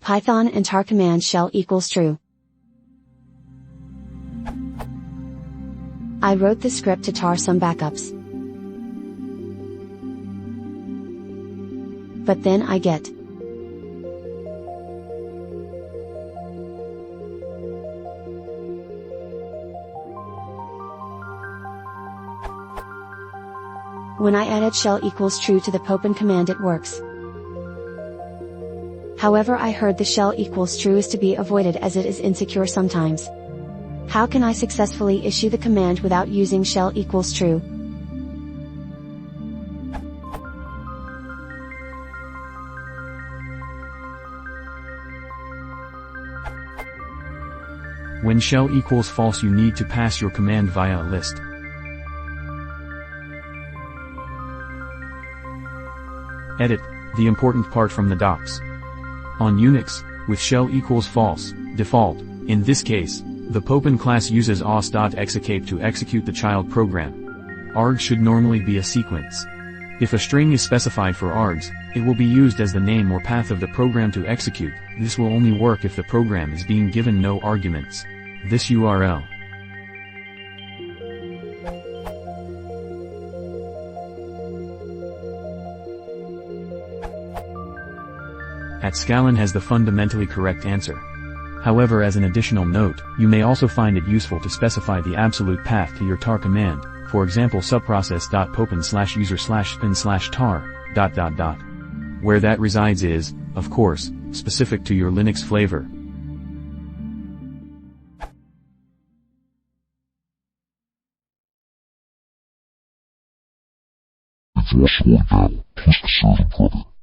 Python and tar command shell equals true. I wrote the script to tar some backups. But then I get when I added shell equals true to the popen command, it works. However, I heard the shell equals true is to be avoided as it is insecure sometimes. How can I successfully issue the command without using shell equals true? When shell equals false, you need to pass your command via a list. Edit, the important part from the docs. On Unix, with shell equals false, default, in this case, the popen class uses os.execute to execute the child program. Args should normally be a sequence. If a string is specified for args, it will be used as the name or path of the program to execute. This will only work if the program is being given no arguments. This URL. @Scalin has the fundamentally correct answer. However, as an additional note, you may also find it useful to specify the absolute path to your tar command, for example subprocess.popen/user/bin/tar ... Where that resides is, of course, specific to your Linux flavor. If you also want to please consider the product.